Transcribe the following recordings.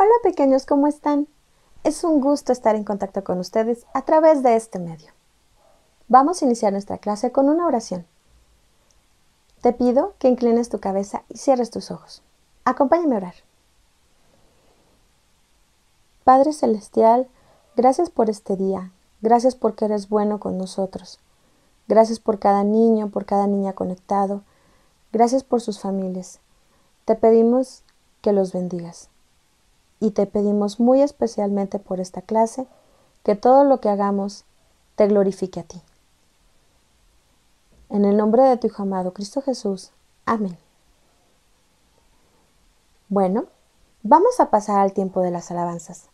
Hola pequeños, ¿cómo están? Es un gusto estar en contacto con ustedes a través de este medio. Vamos a iniciar nuestra clase con una oración. Te pido que inclines tu cabeza y cierres tus ojos. Acompáñame a orar. Padre Celestial, gracias por este día. Gracias porque eres bueno con nosotros. Gracias por cada niño, por cada niña conectado. Gracias por sus familias. Te pedimos que los bendigas. Y te pedimos muy especialmente por esta clase, que todo lo que hagamos te glorifique a ti. En el nombre de tu Hijo amado, Cristo Jesús. Amén. Bueno, vamos a pasar al tiempo de las alabanzas.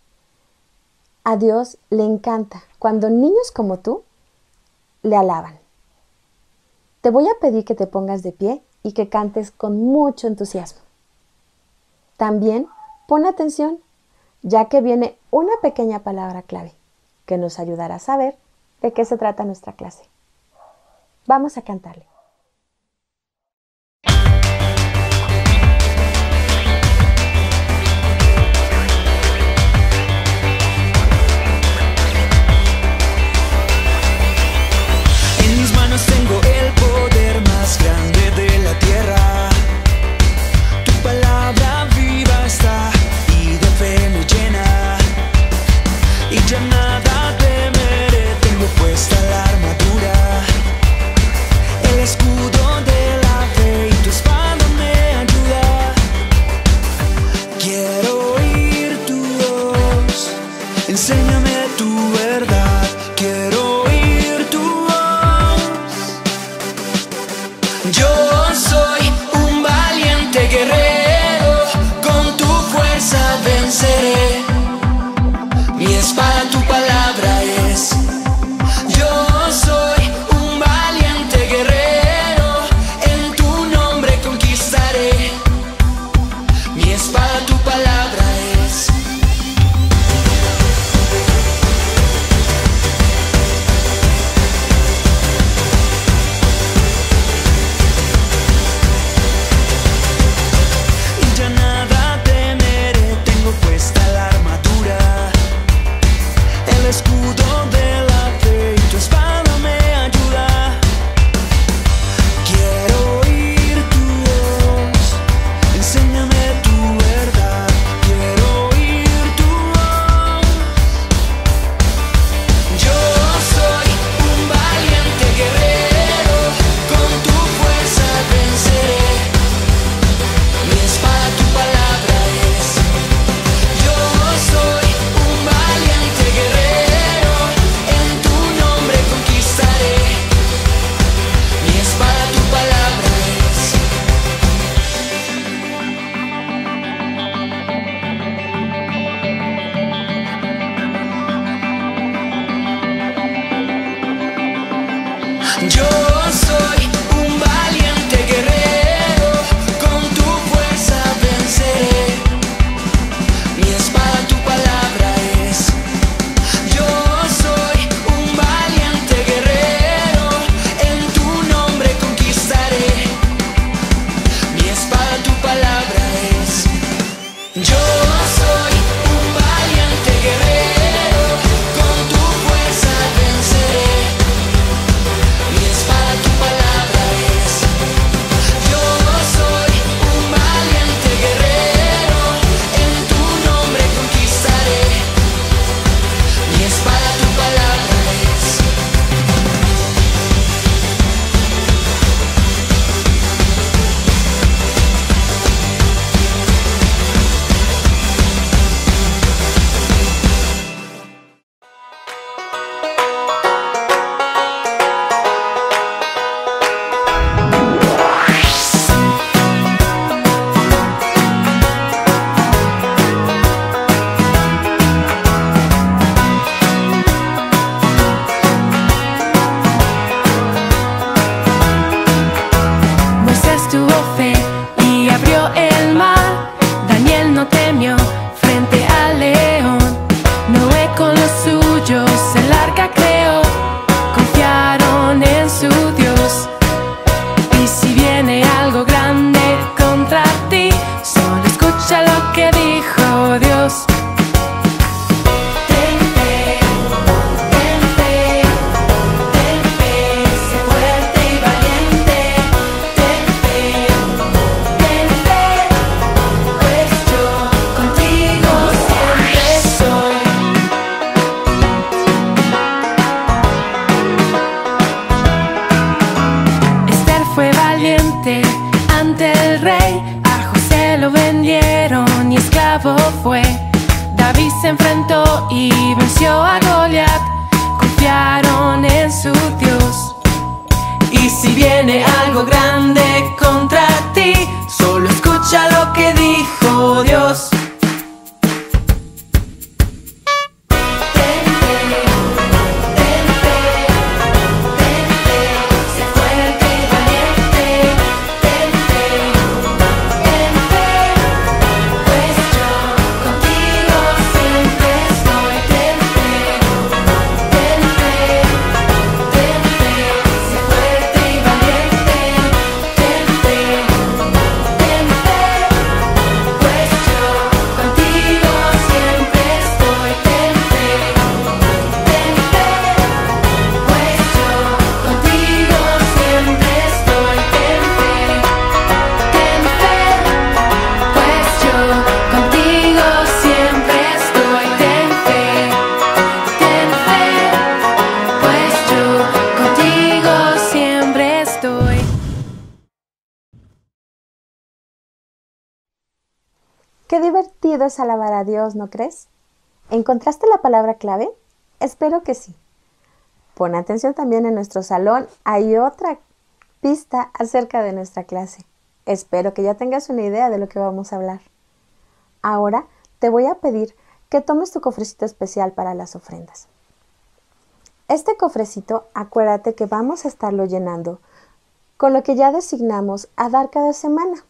A Dios le encanta cuando niños como tú le alaban. Te voy a pedir que te pongas de pie y que cantes con mucho entusiasmo. También pon atención, ya que viene una pequeña palabra clave que nos ayudará a saber de qué se trata nuestra clase. Vamos a cantarle. En mis manos tengo el poder más grande de la tierra. Tu palabra viva está y de fe me llena. Y ya nada temeré, tengo puesta la armadura, el escudo de la fe y tu espada me ayuda. Quiero oír tu voz, enséñame tu verdad. Quiero oír tu voz. Yo soy un valiente guerrero, con tu fuerza venceré. Mi espada tu palabra es. Yo soy un valiente guerrero, en tu nombre conquistaré. Mi espada tu palabra es. Y ya nada temeré, tengo puesta la armadura, el escudo de la fe y tu espada me ayuda. Quiero oír tu voz, enséñame tu verdad. Quiero oír tu voz. Yo soy un valiente guerrero, con tu fuerza venceré. Mi espada tu palabra es. Yo soy un valiente guerrero, en tu nombre conquistaré. Mi espada tu palabra es. Yo soy un valiente guerrero, con tu fuerza venceré. Mi espada tu palabra es. Yo soy un valiente guerrero, en tu nombre conquistaré. Mi espada tu palabra es. Yo soy un valiente guerrero, con tu fuerza venceré. Mi espada tu palabra es. Yo soy un valiente guerrero, en tu nombre conquistaré. Mi espada tu palabra es. Moisés tuvo fe y abrió el mar. Daniel no temió frente al león. Noé con los suyos el arca creó. Confiaron en su Dios. Y si viene algo grande contra ti, solo escucha lo que dijo Dios. y venció a Goliat. Confiaron en su Dios. Y si viene algo grande contra ti, solo escucha lo que dijo Dios. Qué divertido es alabar a Dios, ¿no crees? ¿Encontraste la palabra clave? Espero que sí. Pon atención también en nuestro salón. Hay otra pista acerca de nuestra clase. Espero que ya tengas una idea de lo que vamos a hablar. Ahora te voy a pedir que tomes tu cofrecito especial para las ofrendas. Este cofrecito, acuérdate que vamos a estarlo llenando con lo que ya designamos a dar cada semana.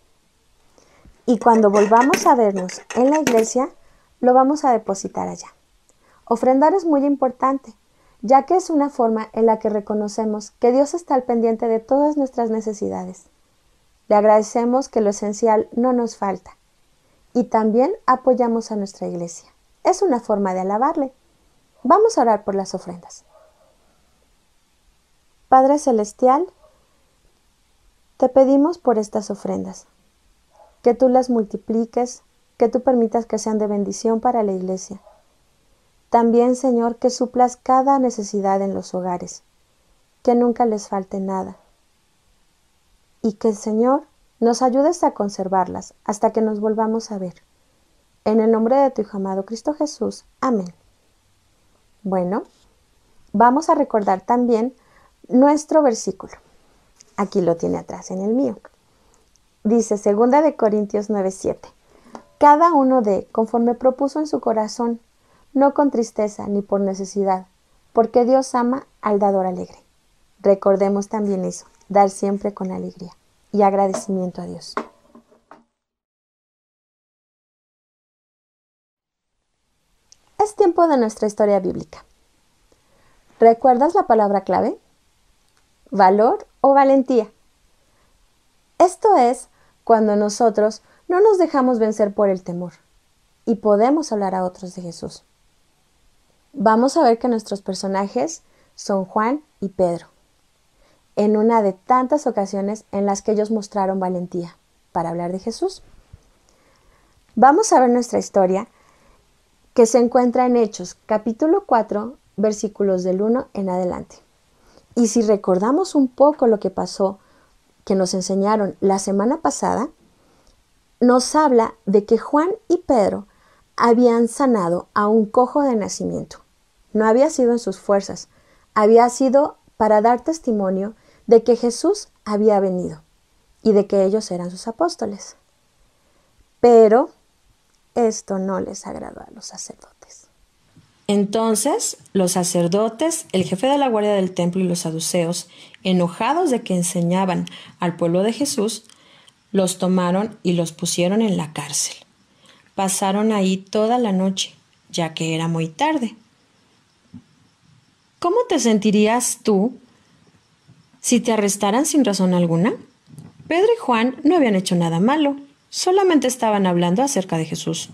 Y cuando volvamos a vernos en la iglesia, lo vamos a depositar allá. Ofrendar es muy importante, ya que es una forma en la que reconocemos que Dios está al pendiente de todas nuestras necesidades. Le agradecemos que lo esencial no nos falta. Y también apoyamos a nuestra iglesia. Es una forma de alabarle. Vamos a orar por las ofrendas. Padre Celestial, te pedimos por estas ofrendas, que tú las multipliques, que tú permitas que sean de bendición para la iglesia. También, Señor, que suplas cada necesidad en los hogares, que nunca les falte nada. Y que, Señor, nos ayudes a conservarlas hasta que nos volvamos a ver. En el nombre de tu Hijo amado Cristo Jesús. Amén. Bueno, vamos a recordar también nuestro versículo. Aquí lo tiene atrás en el mío. Dice 2 de Corintios 9:7. Cada uno dé conforme propuso en su corazón, no con tristeza ni por necesidad, porque Dios ama al dador alegre. Recordemos también eso, dar siempre con alegría y agradecimiento a Dios. Es tiempo de nuestra historia bíblica. ¿Recuerdas la palabra clave? Valor o valentía. Esto es cuando nosotros no nos dejamos vencer por el temor y podemos hablar a otros de Jesús. Vamos a ver que nuestros personajes son Juan y Pedro, en una de tantas ocasiones en las que ellos mostraron valentía para hablar de Jesús. Vamos a ver nuestra historia que se encuentra en Hechos, capítulo 4, versículos del 1 en adelante. Y si recordamos un poco lo que pasó, que nos enseñaron la semana pasada, nos habla de que Juan y Pedro habían sanado a un cojo de nacimiento. No había sido en sus fuerzas, había sido para dar testimonio de que Jesús había venido y de que ellos eran sus apóstoles. Pero esto no les agradó a los sacerdotes. Entonces, los sacerdotes, el jefe de la guardia del templo y los saduceos, enojados de que enseñaban al pueblo de Jesús, los tomaron y los pusieron en la cárcel. Pasaron ahí toda la noche, ya que era muy tarde. ¿Cómo te sentirías tú si te arrestaran sin razón alguna? Pedro y Juan no habían hecho nada malo, solamente estaban hablando acerca de Jesús.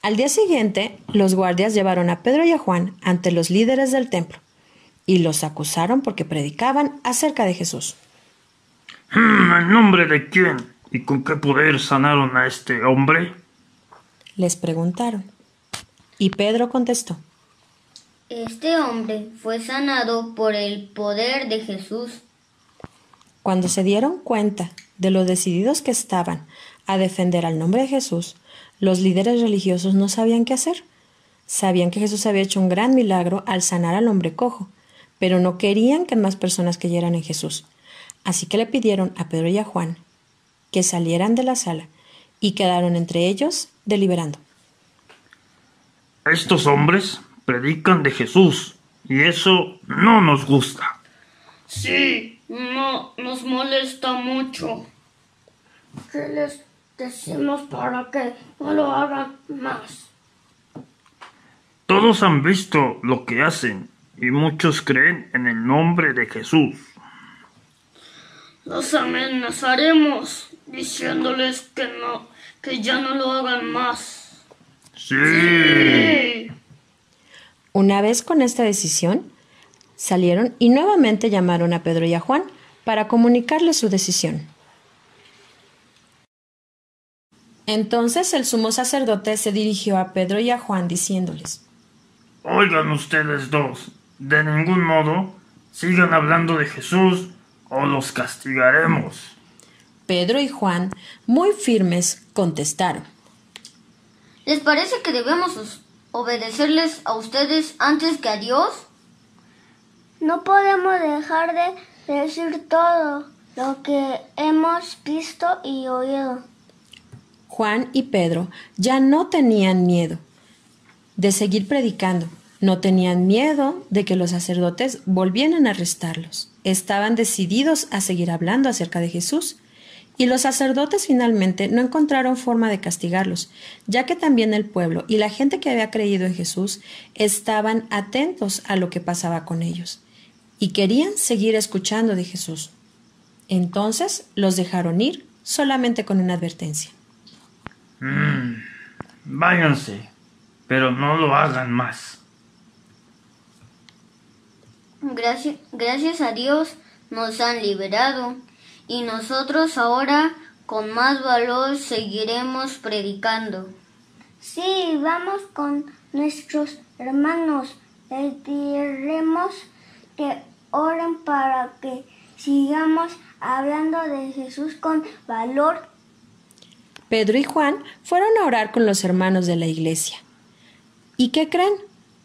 Al día siguiente, los guardias llevaron a Pedro y a Juan ante los líderes del templo y los acusaron porque predicaban acerca de Jesús. ¿En nombre de quién y con qué poder sanaron a este hombre?, les preguntaron. Y Pedro contestó: Este hombre fue sanado por el poder de Jesús. Cuando se dieron cuenta de lo decididos que estaban a defender al nombre de Jesús, los líderes religiosos no sabían qué hacer. Sabían que Jesús había hecho un gran milagro al sanar al hombre cojo, pero no querían que más personas creyeran en Jesús. Así que le pidieron a Pedro y a Juan que salieran de la sala y quedaron entre ellos deliberando. Estos hombres predican de Jesús y eso no nos gusta. Sí, no, nos molesta mucho. ¿Qué les decimos para que no lo hagan más? Todos han visto lo que hacen y muchos creen en el nombre de Jesús. Los amenazaremos diciéndoles que ya no lo hagan más. Sí. Una vez con esta decisión, salieron y nuevamente llamaron a Pedro y a Juan para comunicarles su decisión. Entonces el sumo sacerdote se dirigió a Pedro y a Juan diciéndoles: Oigan ustedes dos, de ningún modo sigan hablando de Jesús o los castigaremos. Pedro y Juan, muy firmes, contestaron: ¿Les parece que debemos obedecerles a ustedes antes que a Dios? No podemos dejar de decir todo lo que hemos visto y oído. Juan y Pedro ya no tenían miedo de seguir predicando. No tenían miedo de que los sacerdotes volvieran a arrestarlos. Estaban decididos a seguir hablando acerca de Jesús. Y los sacerdotes finalmente no encontraron forma de castigarlos, ya que también el pueblo y la gente que había creído en Jesús estaban atentos a lo que pasaba con ellos y querían seguir escuchando de Jesús. Entonces los dejaron ir solamente con una advertencia. Váyanse, pero no lo hagan más. Gracias a Dios nos han liberado y nosotros ahora con más valor seguiremos predicando. Sí, vamos con nuestros hermanos. Les diremos que oren para que sigamos hablando de Jesús con valor. Pedro y Juan fueron a orar con los hermanos de la iglesia. ¿Y qué creen?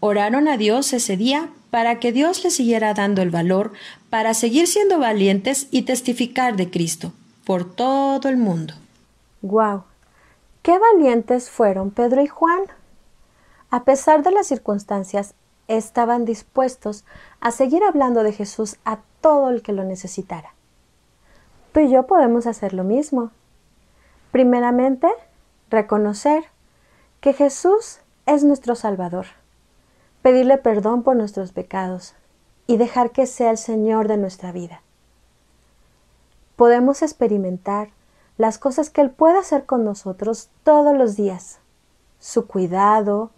Oraron a Dios ese día para que Dios les siguiera dando el valor para seguir siendo valientes y testificar de Cristo por todo el mundo. ¡Guau! ¡Qué valientes fueron Pedro y Juan! A pesar de las circunstancias, estaban dispuestos a seguir hablando de Jesús a todo el que lo necesitara. Tú y yo podemos hacer lo mismo. Primeramente, reconocer que Jesús es nuestro Salvador, pedirle perdón por nuestros pecados y dejar que sea el Señor de nuestra vida. Podemos experimentar las cosas que Él puede hacer con nosotros todos los días, su cuidado,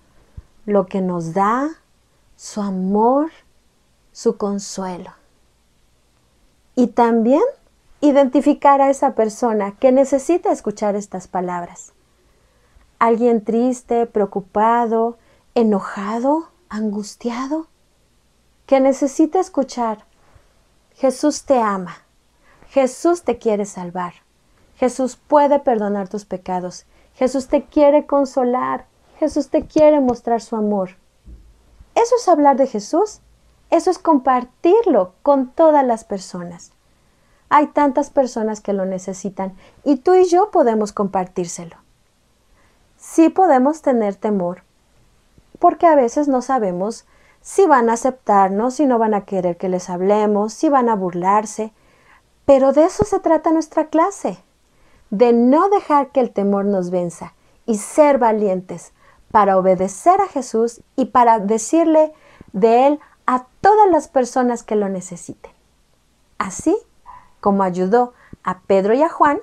lo que nos da, su amor, su consuelo. Y también identificar a esa persona que necesita escuchar estas palabras. Alguien triste, preocupado, enojado, angustiado, que necesita escuchar: Jesús te ama, Jesús te quiere salvar, Jesús puede perdonar tus pecados, Jesús te quiere consolar, Jesús te quiere mostrar su amor. Eso es hablar de Jesús, eso es compartirlo con todas las personas. Hay tantas personas que lo necesitan y tú y yo podemos compartírselo. Sí podemos tener temor, porque a veces no sabemos si van a aceptarnos, si no van a querer que les hablemos, si van a burlarse. Pero de eso se trata nuestra clase, de no dejar que el temor nos venza y ser valientes para obedecer a Jesús y para decirle de Él a todas las personas que lo necesiten. Así como ayudó a Pedro y a Juan,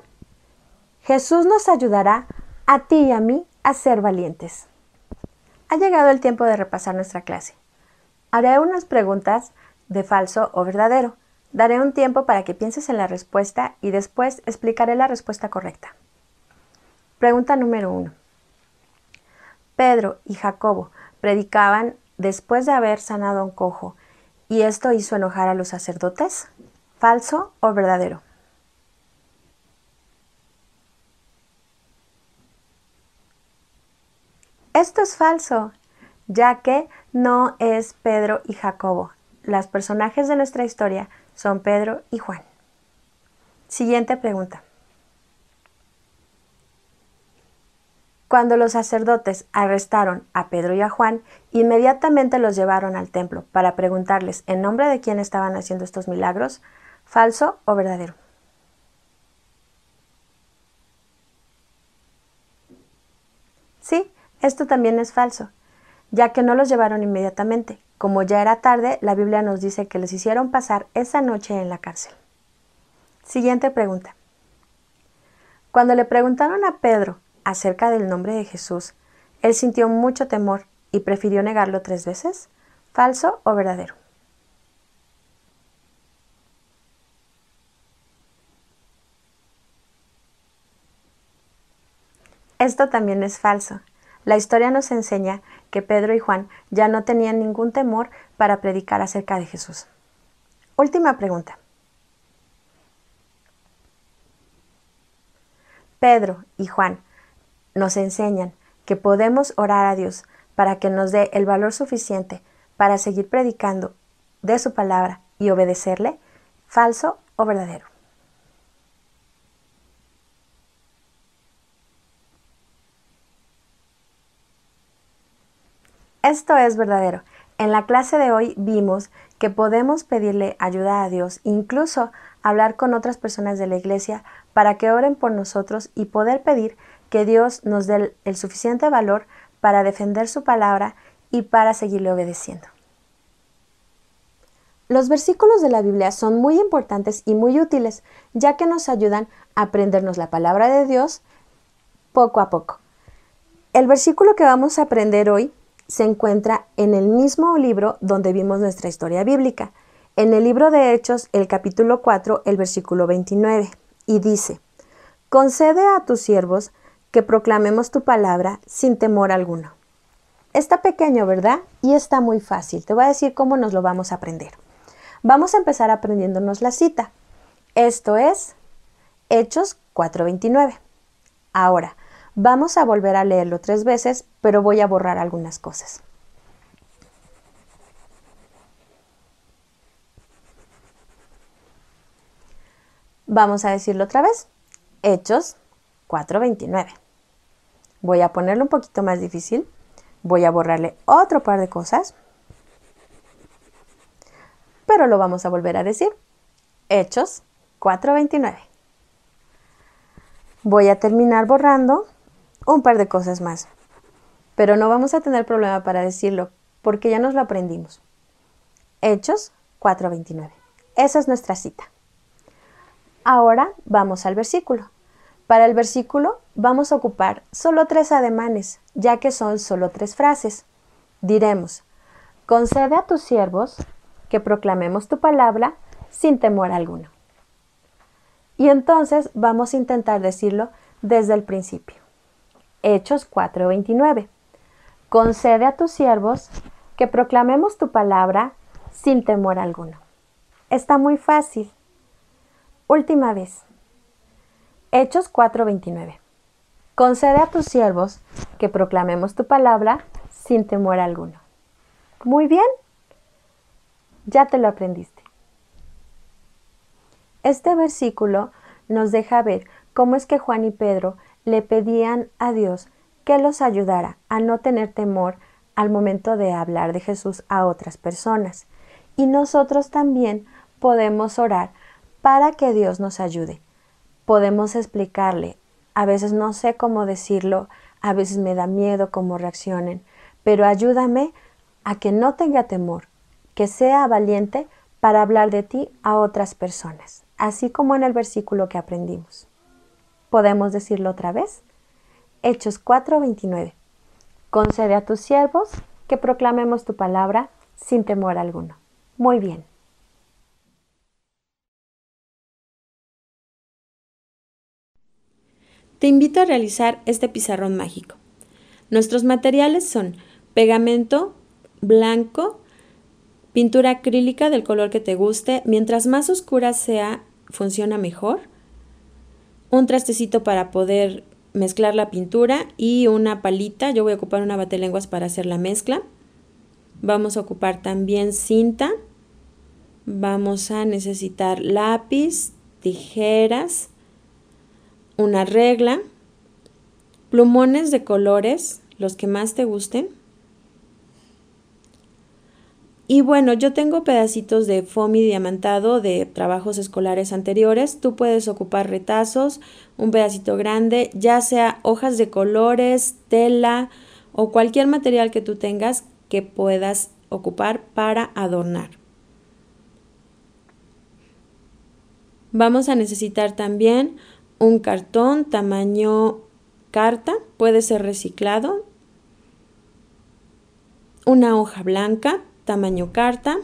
Jesús nos ayudará a ti y a mí a ser valientes. Ha llegado el tiempo de repasar nuestra clase. Haré unas preguntas de falso o verdadero. Daré un tiempo para que pienses en la respuesta y después explicaré la respuesta correcta. Pregunta número 1. Pedro y Jacobo predicaban después de haber sanado a un cojo, ¿y esto hizo enojar a los sacerdotes? ¿Falso o verdadero? Esto es falso. ya que no es Pedro y Jacobo. Los personajes de nuestra historia son Pedro y Juan. Siguiente pregunta. Cuando los sacerdotes arrestaron a Pedro y a Juan, inmediatamente los llevaron al templo para preguntarles en nombre de quién estaban haciendo estos milagros, ¿falso o verdadero? Sí, esto también es falso, ya que no los llevaron inmediatamente. Como ya era tarde, la Biblia nos dice que les hicieron pasar esa noche en la cárcel. Siguiente pregunta. Cuando le preguntaron a Pedro acerca del nombre de Jesús, él sintió mucho temor y prefirió negarlo 3 veces. ¿Falso o verdadero? Esto también es falso. La historia nos enseña que Pedro y Juan ya no tenían ningún temor para predicar acerca de Jesús. Última pregunta. Pedro y Juan nos enseñan que podemos orar a Dios para que nos dé el valor suficiente para seguir predicando de su palabra y obedecerle. ¿Falso o verdadero? Esto es verdadero. En la clase de hoy vimos que podemos pedirle ayuda a Dios, incluso hablar con otras personas de la iglesia para que oren por nosotros y poder pedir que Dios nos dé el suficiente valor para defender su palabra y para seguirle obedeciendo. Los versículos de la Biblia son muy importantes y muy útiles, ya que nos ayudan a aprendernos la palabra de Dios poco a poco. El versículo que vamos a aprender hoy se encuentra en el mismo libro donde vimos nuestra historia bíblica, en el libro de Hechos, el capítulo 4, el versículo 29, y dice: «Concede a tus siervos que proclamemos tu palabra sin temor alguno». Está pequeño, ¿verdad? Y está muy fácil. Te voy a decir cómo nos lo vamos a aprender. Vamos a empezar aprendiéndonos la cita. Esto es Hechos 4:29. Ahora, vamos a volver a leerlo 3 veces, pero voy a borrar algunas cosas. Vamos a decirlo otra vez. Hechos 4:29. Voy a ponerlo un poquito más difícil. Voy a borrarle otro par de cosas. Pero lo vamos a volver a decir. Hechos 4:29. Voy a terminar borrando un par de cosas más. Pero no vamos a tener problema para decirlo, porque ya nos lo aprendimos. Hechos 4:29. Esa es nuestra cita. Ahora vamos al versículo. Para el versículo vamos a ocupar solo 3 ademanes, ya que son solo 3 frases. Diremos: concede a tus siervos que proclamemos tu palabra sin temor alguno. Y entonces vamos a intentar decirlo desde el principio. Hechos 4:29. Concede a tus siervos que proclamemos tu palabra sin temor alguno. Está muy fácil. Última vez. Hechos 4:29. Concede a tus siervos que proclamemos tu palabra sin temor alguno. Muy bien. Ya te lo aprendiste. Este versículo nos deja ver cómo es que Juan y Pedro le pedían a Dios que los ayudara a no tener temor al momento de hablar de Jesús a otras personas. Y nosotros también podemos orar para que Dios nos ayude. Podemos explicarle, a veces no sé cómo decirlo, a veces me da miedo cómo reaccionen, pero ayúdame a que no tenga temor, que sea valiente para hablar de ti a otras personas, así como en el versículo que aprendimos. ¿Podemos decirlo otra vez? Hechos 4:29. Concede a tus siervos que proclamemos tu palabra sin temor alguno. Muy bien. Te invito a realizar este pizarrón mágico. Nuestros materiales son pegamento blanco, pintura acrílica del color que te guste. Mientras más oscura sea, funciona mejor. Un trastecito para poder mezclar la pintura y una palita. Yo voy a ocupar una batelenguas para hacer la mezcla. Vamos a ocupar también cinta. Vamos a necesitar lápiz, tijeras, una regla, plumones de colores, los que más te gusten. Y bueno, yo tengo pedacitos de foamy diamantado de trabajos escolares anteriores. Tú puedes ocupar retazos, un pedacito grande, ya sea hojas de colores, tela o cualquier material que tú tengas que puedas ocupar para adornar. Vamos a necesitar también un cartón tamaño carta, puede ser reciclado, una hoja blanca tamaño carta.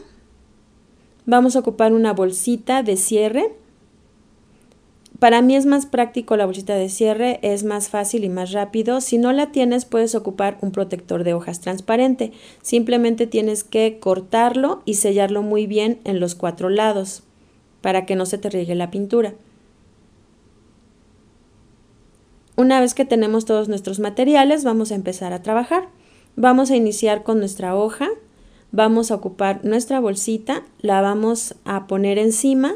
Vamos a ocupar una bolsita de cierre. Para mí es más práctico la bolsita de cierre, es más fácil y más rápido. Si no la tienes, puedes ocupar un protector de hojas transparente. Simplemente tienes que cortarlo y sellarlo muy bien en los 4 lados para que no se te riegue la pintura. Una vez que tenemos todos nuestros materiales, vamos a empezar a trabajar. Vamos a iniciar con nuestra hoja. Vamos a ocupar nuestra bolsita, la vamos a poner encima.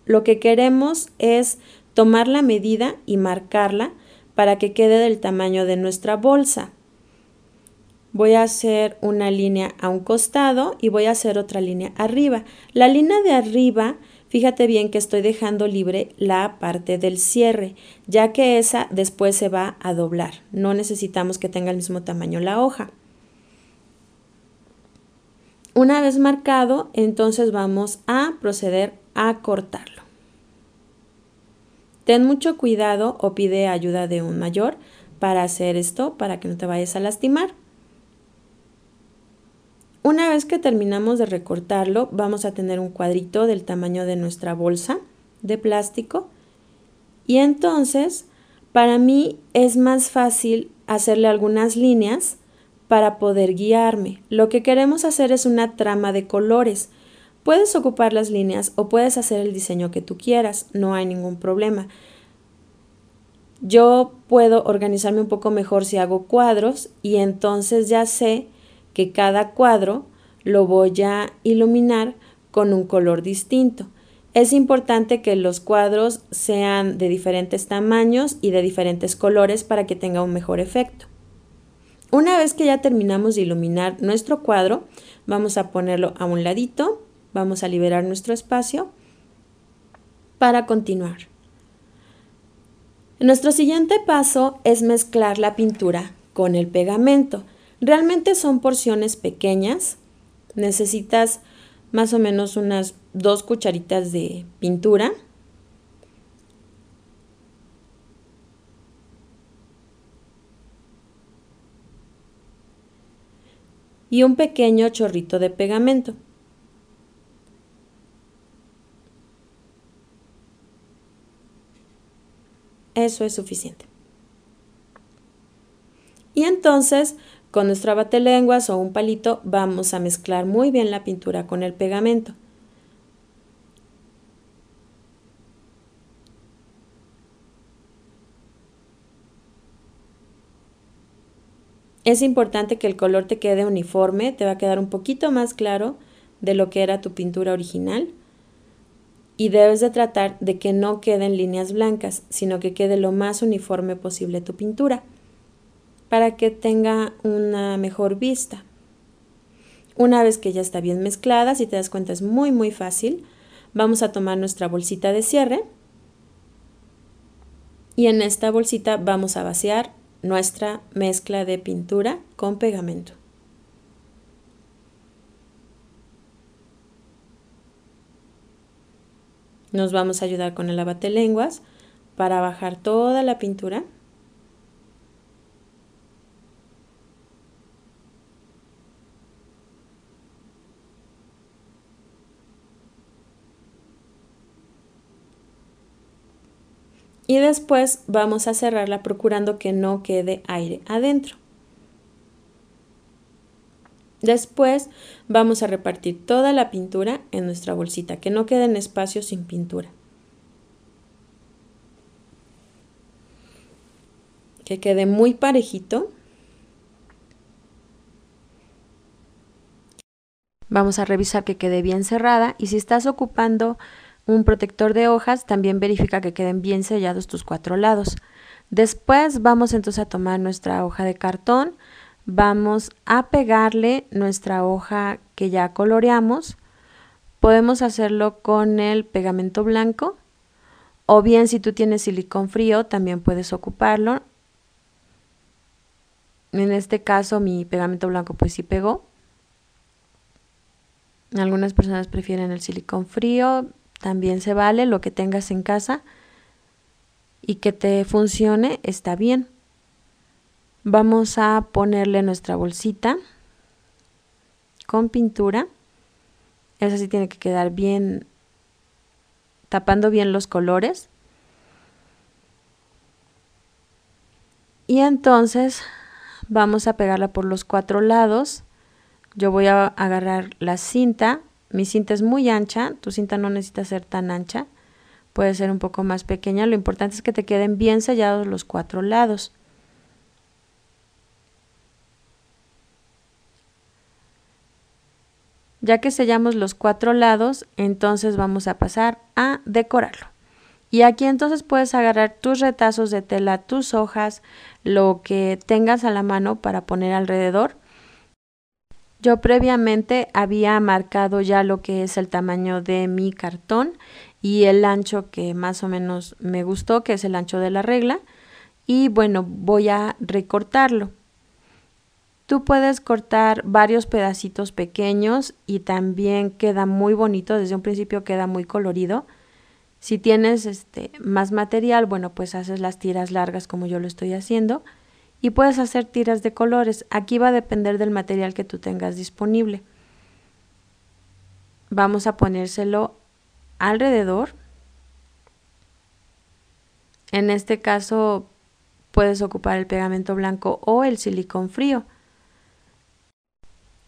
Lo que queremos es tomar la medida y marcarla para que quede del tamaño de nuestra bolsa. Voy a hacer una línea a un costado y voy a hacer otra línea arriba. La línea de arriba, fíjate bien que estoy dejando libre la parte del cierre, ya que esa después se va a doblar. No necesitamos que tenga el mismo tamaño la hoja. Una vez marcado, entonces vamos a proceder a cortarlo. Ten mucho cuidado o pide ayuda de un mayor para hacer esto, para que no te vayas a lastimar. Una vez que terminamos de recortarlo, vamos a tener un cuadrito del tamaño de nuestra bolsa de plástico. Y entonces, para mí es más fácil hacerle algunas líneas para poder guiarme. Lo que queremos hacer es una trama de colores. Puedes ocupar las líneas o puedes hacer el diseño que tú quieras, no hay ningún problema. Yo puedo organizarme un poco mejor si hago cuadros y entonces ya sé que cada cuadro lo voy a iluminar con un color distinto. Es importante que los cuadros sean de diferentes tamaños y de diferentes colores para que tenga un mejor efecto. Una vez que ya terminamos de iluminar nuestro cuadro, vamos a ponerlo a un ladito, vamos a liberar nuestro espacio para continuar. Nuestro siguiente paso es mezclar la pintura con el pegamento. Realmente son porciones pequeñas, necesitas más o menos unas 2 cucharitas de pintura. Y un pequeño chorrito de pegamento. Eso es suficiente. Y entonces, con nuestra batelenguas o un palito, vamos a mezclar muy bien la pintura con el pegamento. Es importante que el color te quede uniforme, te va a quedar un poquito más claro de lo que era tu pintura original. Y debes de tratar de que no queden líneas blancas, sino que quede lo más uniforme posible tu pintura, para que tenga una mejor vista. Una vez que ya está bien mezclada, si te das cuenta es muy fácil, vamos a tomar nuestra bolsita de cierre y en esta bolsita vamos a vaciar nuestra mezcla de pintura con pegamento. Nos vamos a ayudar con el abatelenguas para bajar toda la pintura. Y después vamos a cerrarla procurando que no quede aire adentro. Después vamos a repartir toda la pintura en nuestra bolsita, que no queden espacios sin pintura. que quede muy parejito. Vamos a revisar que quede bien cerrada y si estás ocupando un protector de hojas, también verifica que queden bien sellados tus 4 lados. Después vamos entonces a tomar nuestra hoja de cartón, vamos a pegarle nuestra hoja que ya coloreamos. Podemos hacerlo con el pegamento blanco o bien si tú tienes silicón frío también puedes ocuparlo. En este caso mi pegamento blanco pues sí pegó. Algunas personas prefieren el silicón frío, también se vale, lo que tengas en casa y que te funcione está bien. Vamos a ponerle nuestra bolsita con pintura. Esa sí tiene que quedar bien, tapando bien los colores. Y entonces vamos a pegarla por los 4 lados. Yo voy a agarrar la cinta. Mi cinta es muy ancha, tu cinta no necesita ser tan ancha, puede ser un poco más pequeña. Lo importante es que te queden bien sellados los 4 lados. Ya que sellamos los 4 lados, entonces vamos a pasar a decorarlo. Y aquí entonces puedes agarrar tus retazos de tela, tus hojas, lo que tengas a la mano para poner alrededor. Yo previamente había marcado ya lo que es el tamaño de mi cartón y el ancho que más o menos me gustó, que es el ancho de la regla. Y bueno, voy a recortarlo. Tú puedes cortar varios pedacitos pequeños y también queda muy bonito, desde un principio queda muy colorido. Si tienes más material, bueno, pues haces las tiras largas como yo lo estoy haciendo. Y puedes hacer tiras de colores. Aquí va a depender del material que tú tengas disponible. Vamos a ponérselo alrededor. En este caso puedes ocupar el pegamento blanco o el silicón frío.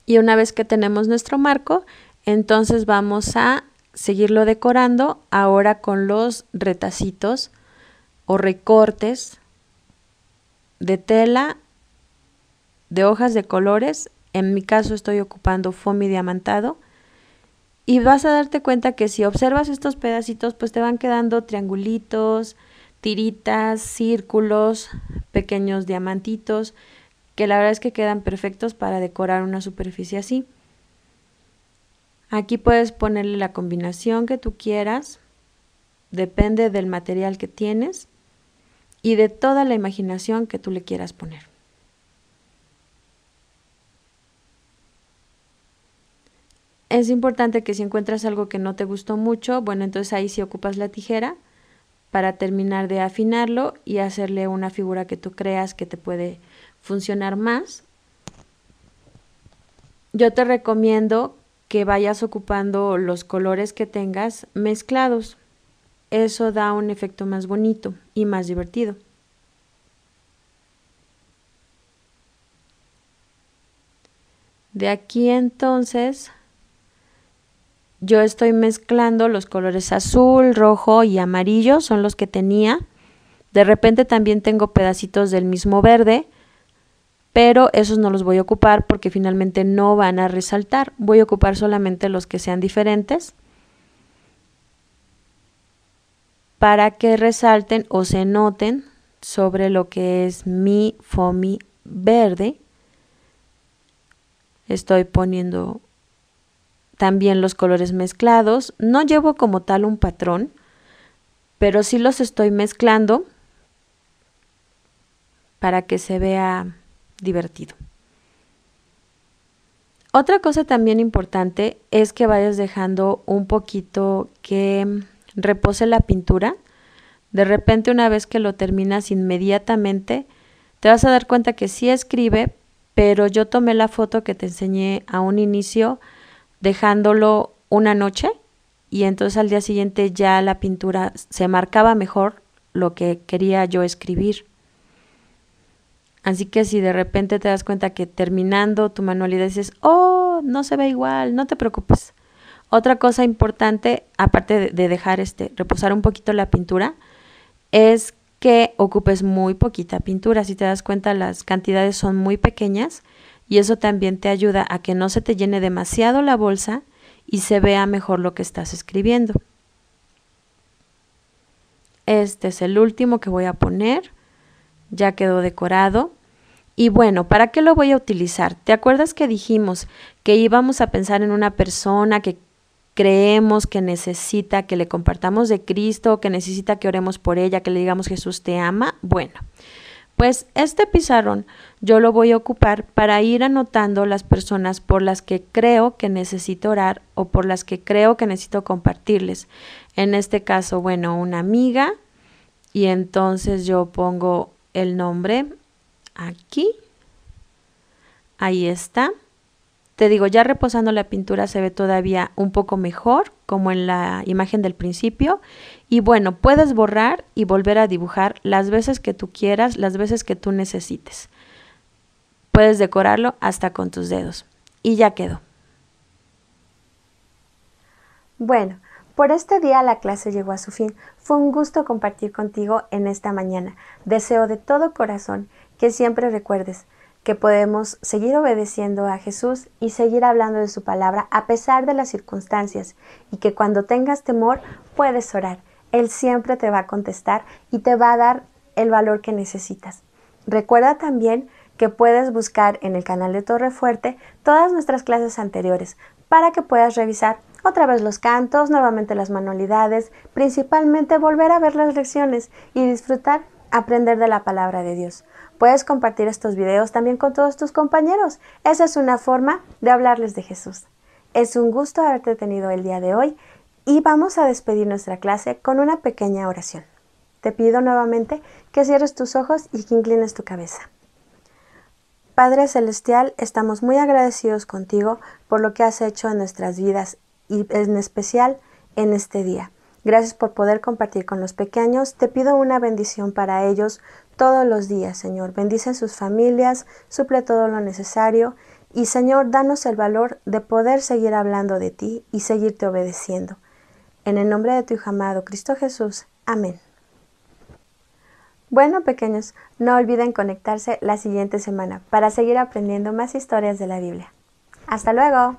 Y una vez que tenemos nuestro marco, entonces vamos a seguirlo decorando ahora con los retacitos o recortes de tela, de hojas de colores. En mi caso estoy ocupando foamy diamantado y vas a darte cuenta que si observas estos pedacitos pues te van quedando triangulitos, tiritas, círculos, pequeños diamantitos, que la verdad es que quedan perfectos para decorar una superficie así. Aquí puedes ponerle la combinación que tú quieras, depende del material que tienes y de toda la imaginación que tú le quieras poner. Es importante que si encuentras algo que no te gustó mucho, bueno, entonces ahí sí ocupas la tijera para terminar de afinarlo y hacerle una figura que tú creas que te puede funcionar más. Yo te recomiendo que vayas ocupando los colores que tengas mezclados. Eso da un efecto más bonito y más divertido. De aquí entonces yo estoy mezclando los colores azul, rojo y amarillo, son los que tenía. De repente también tengo pedacitos del mismo verde, pero esos no los voy a ocupar porque finalmente no van a resaltar. Voy a ocupar solamente los que sean diferentes para que resalten o se noten sobre lo que es mi foamy verde. Estoy poniendo también los colores mezclados. No llevo como tal un patrón, pero sí los estoy mezclando para que se vea divertido. Otra cosa también importante es que vayas dejando un poquito que repose la pintura. De repente, una vez que lo terminas inmediatamente, te vas a dar cuenta que sí escribe, pero yo tomé la foto que te enseñé a un inicio dejándolo una noche y entonces al día siguiente ya la pintura se marcaba mejor lo que quería yo escribir. Así que si de repente te das cuenta que terminando tu manualidad dices, oh, no se ve igual, no te preocupes. Otra cosa importante, aparte de dejar reposar un poquito la pintura, es que ocupes muy poquita pintura. Si te das cuenta, las cantidades son muy pequeñas y eso también te ayuda a que no se te llene demasiado la bolsa y se vea mejor lo que estás escribiendo. Este es el último que voy a poner. Ya quedó decorado. Y bueno, ¿para qué lo voy a utilizar? ¿Te acuerdas que dijimos que íbamos a pensar en una persona que creemos que necesita que le compartamos de Cristo, que necesita que oremos por ella, que le digamos Jesús te ama? Bueno, pues este pizarrón yo lo voy a ocupar para ir anotando las personas por las que creo que necesito orar o por las que creo que necesito compartirles. En este caso, bueno, una amiga, y entonces yo pongo el nombre aquí. Ahí está. Te digo, ya reposando la pintura se ve todavía un poco mejor, como en la imagen del principio. Y bueno, puedes borrar y volver a dibujar las veces que tú quieras, las veces que tú necesites. Puedes decorarlo hasta con tus dedos. Y ya quedó. Bueno, por este día la clase llegó a su fin. Fue un gusto compartir contigo en esta mañana. Deseo de todo corazón que siempre recuerdes que podemos seguir obedeciendo a Jesús y seguir hablando de su palabra a pesar de las circunstancias, y que cuando tengas temor puedes orar. Él siempre te va a contestar y te va a dar el valor que necesitas. Recuerda también que puedes buscar en el canal de Torre Fuerte todas nuestras clases anteriores para que puedas revisar otra vez los cantos, nuevamente las manualidades, principalmente volver a ver las lecciones y disfrutar, aprender de la palabra de Dios. Puedes compartir estos videos también con todos tus compañeros. Esa es una forma de hablarles de Jesús. Es un gusto haberte tenido el día de hoy y vamos a despedir nuestra clase con una pequeña oración. Te pido nuevamente que cierres tus ojos y que inclines tu cabeza. Padre Celestial, estamos muy agradecidos contigo por lo que has hecho en nuestras vidas y en especial en este día. Gracias por poder compartir con los pequeños. Te pido una bendición para ellos todos los días, Señor. Bendice sus familias, suple todo lo necesario y, Señor, danos el valor de poder seguir hablando de ti y seguirte obedeciendo. En el nombre de tu Hijo amado, Cristo Jesús. Amén. Bueno, pequeños, no olviden conectarse la siguiente semana para seguir aprendiendo más historias de la Biblia. ¡Hasta luego!